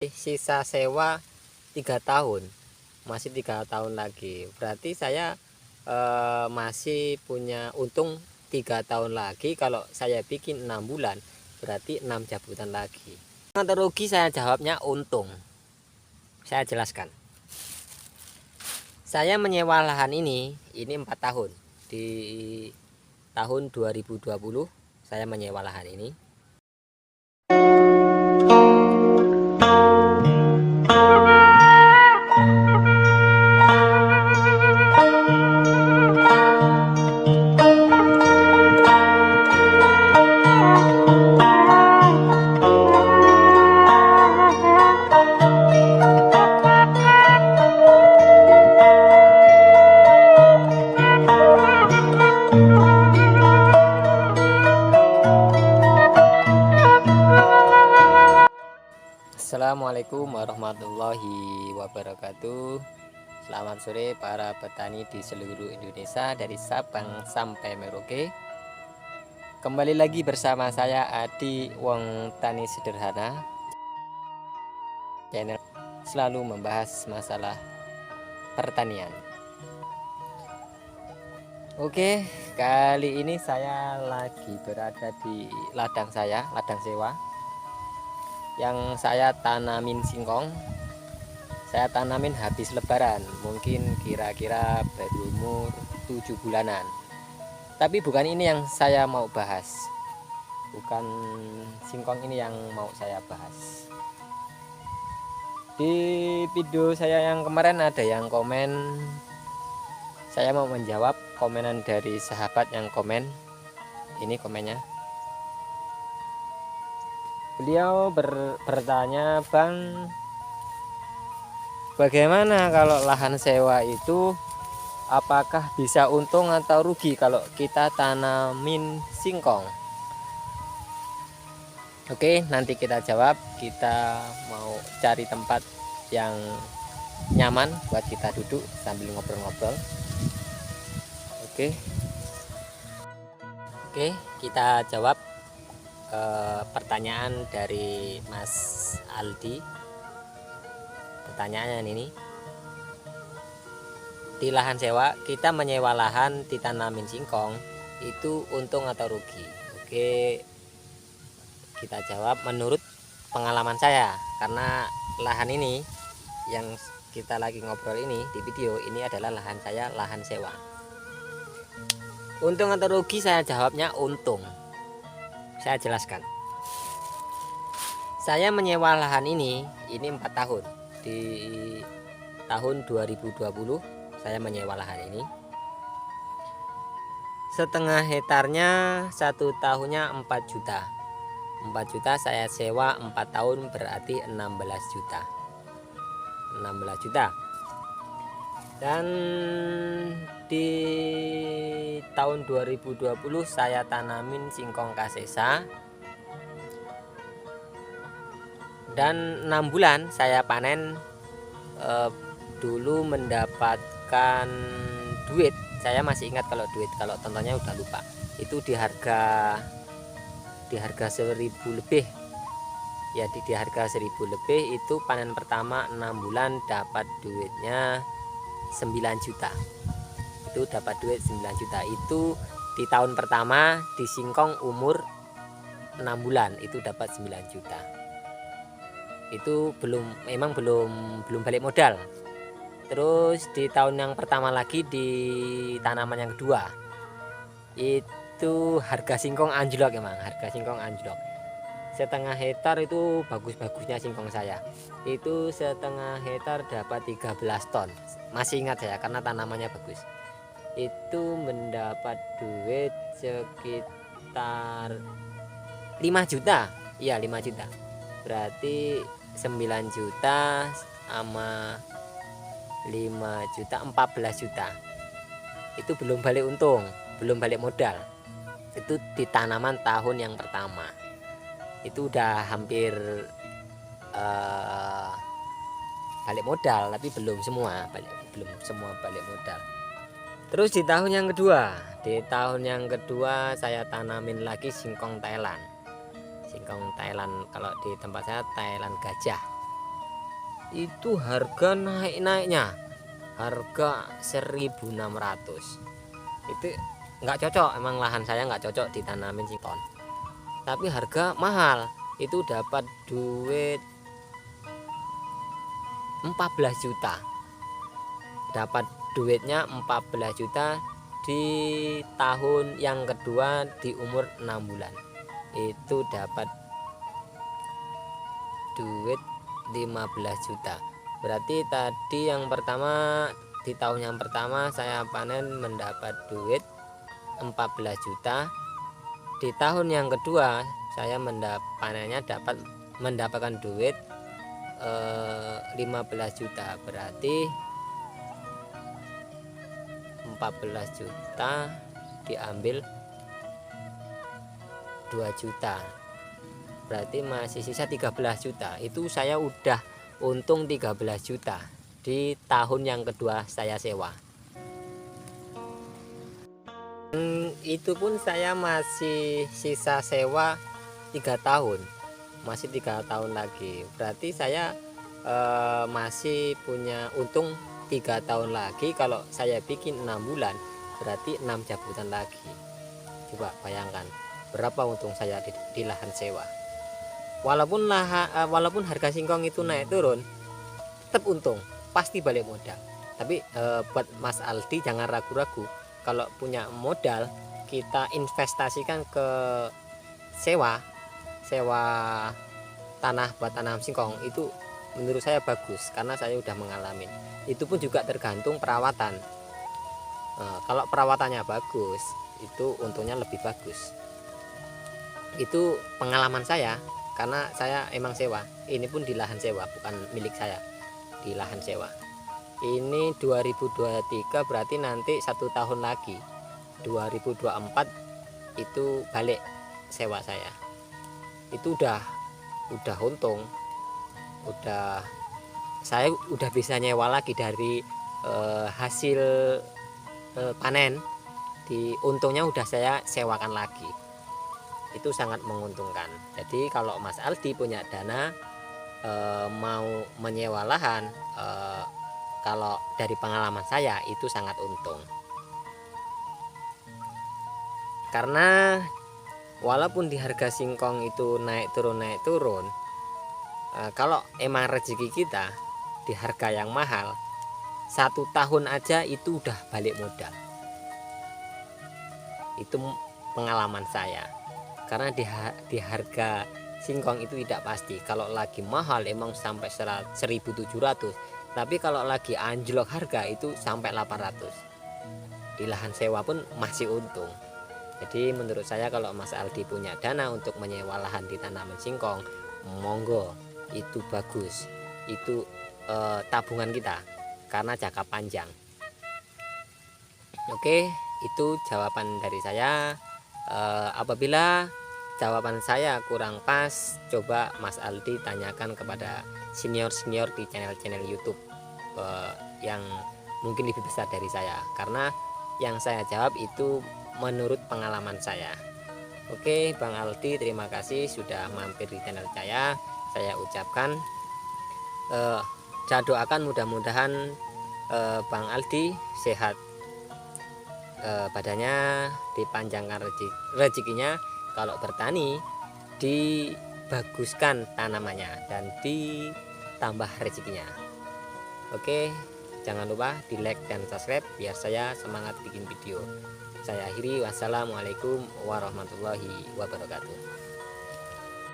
Sisa sewa 3 tahun, masih 3 tahun lagi, berarti saya masih punya untung 3 tahun lagi. Kalau saya bikin 6 bulan berarti 6 jabutan lagi. Atau rugi, saya jawabnya untung. Saya jelaskan. Saya menyewa lahan ini 4 tahun. Di tahun 2020 saya menyewa lahan ini. Assalamualaikum warahmatullahi wabarakatuh. Selamat sore para petani di seluruh Indonesia, dari Sabang sampai Merauke. Kembali lagi bersama saya Adi Wong Tani Sederhana. Channel selalu membahas masalah pertanian. Oke, kali ini saya lagi berada di ladang saya, ladang sewa, yang saya tanamin singkong. Saya tanamin habis lebaran, mungkin kira-kira baru umur 7 bulanan. Tapi bukan ini yang saya mau bahas, bukan singkong ini yang mau saya bahas. Di video saya yang kemarin ada yang komen, saya mau menjawab komenan dari sahabat yang komen. Ini komennya. Beliau bertanya, "Bang, bagaimana kalau lahan sewa itu, apakah bisa untung atau rugi kalau kita tanamin singkong?" Oke, nanti kita jawab. Kita mau cari tempat yang nyaman buat kita duduk sambil ngobrol-ngobrol. Oke, kita jawab pertanyaan dari Mas Aldi. Pertanyaannya ini, di lahan sewa kita menyewa lahan ditanamin singkong, itu untung atau rugi? Oke, kita jawab menurut pengalaman saya, karena lahan ini yang kita lagi ngobrol ini di video ini adalah lahan saya, lahan sewa. Untung atau rugi, saya jawabnya untung. Saya jelaskan. Saya menyewa lahan ini 4 tahun. Di tahun 2020 saya menyewa lahan ini. Setengah hektarnya 1 tahunnya 4 juta. 4 juta saya sewa 4 tahun, berarti 16 juta. 16 juta. Dan di tahun 2020 saya tanamin singkong kasesa, dan 6 bulan saya panen. Dulu mendapatkan duit, saya masih ingat kalau duit, kalau tontonnya udah lupa. Itu di harga 1000 lebih ya, di harga 1000 lebih. Itu panen pertama 6 bulan dapat duitnya 9 juta. Itu dapat duit 9 juta. Itu di tahun pertama di singkong umur 6 bulan itu dapat 9 juta. Itu memang belum balik modal. Terus di tahun yang pertama lagi, di tanaman yang kedua, itu harga singkong anjlok, emang harga singkong anjlok. Setengah hektar itu bagus-bagusnya singkong saya, itu setengah hektar dapat 13 ton. Masih ingat saya karena tanamannya bagus. Itu mendapat duit sekitar 5 juta. Iya, 5 juta. Berarti 9 juta sama 5 juta 14 juta. Itu belum balik untung, belum balik modal. Itu di tanaman tahun yang pertama. Itu udah hampir balik modal, tapi belum semua balik modal. Terus di tahun yang kedua saya tanamin lagi singkong Thailand. Kalau di tempat saya Thailand gajah. itu harga naik-naiknya, harga 1.600. Itu nggak cocok, emang lahan saya nggak cocok ditanamin singkong, tapi harga mahal. Itu dapat duit 14 juta, dapat duitnya 14 juta di tahun yang kedua di umur 6 bulan. Itu dapat duit 15 juta. Berarti tadi yang pertama, di tahun yang pertama saya panen mendapat duit 14 juta. Di tahun yang kedua saya panennya mendapatkan duit 15 juta. Berarti 14 juta diambil 2 juta, berarti masih sisa 13 juta. Itu saya udah untung 13 juta di tahun yang kedua saya sewa. Itu pun saya masih sisa sewa 3 tahun, masih 3 tahun lagi. Berarti saya masih punya untung 3 tahun lagi. Kalau saya bikin 6 bulan berarti 6 jabutan lagi. Coba bayangkan berapa untung saya di lahan sewa. Walaupun harga singkong itu naik turun, tetap untung, pasti balik modal. Tapi buat Mas Aldi jangan ragu-ragu, kalau punya modal kita investasikan ke sewa tanah buat tanam singkong, itu menurut saya bagus karena saya udah mengalami. Itu pun juga tergantung perawatan. Kalau perawatannya bagus, itu untungnya lebih bagus. Itu pengalaman saya karena saya emang sewa. Ini pun di lahan sewa, bukan milik saya, di lahan sewa. Ini 2023, berarti nanti 1 tahun lagi 2024 itu balik sewa saya. Itu udah untung, saya udah bisa nyewa lagi dari hasil panen. Di untungnya udah saya sewakan lagi. Itu sangat menguntungkan. Jadi kalau Mas Aldi punya dana mau menyewa lahan, kalau dari pengalaman saya itu sangat untung. Karena walaupun di harga singkong itu naik turun, kalau emang rezeki kita di harga yang mahal, 1 tahun aja itu udah balik modal. Itu pengalaman saya. Karena di harga singkong itu tidak pasti. Kalau lagi mahal emang sampai 1.700, tapi kalau lagi anjlok harga itu sampai 800. Di lahan sewa pun masih untung. Jadi menurut saya kalau Mas Aldi punya dana untuk menyewa lahan di tanaman singkong, monggo, itu bagus. Itu tabungan kita karena jangka panjang. Oke, itu jawaban dari saya. Apabila jawaban saya kurang pas, coba Mas Aldi tanyakan kepada senior-senior di channel-channel YouTube yang mungkin lebih besar dari saya, karena yang saya jawab itu menurut pengalaman saya. Oke, Bang Aldi, terima kasih sudah mampir di channel saya. Saya ucapkan saya doakan mudah-mudahan Bang Aldi sehat badannya, dipanjangkan rezekinya. Kalau bertani dibaguskan tanamannya dan ditambah rezekinya. Oke, jangan lupa di like dan subscribe biar saya semangat bikin video. Saya akhiri, wassalamualaikum warahmatullahi wabarakatuh.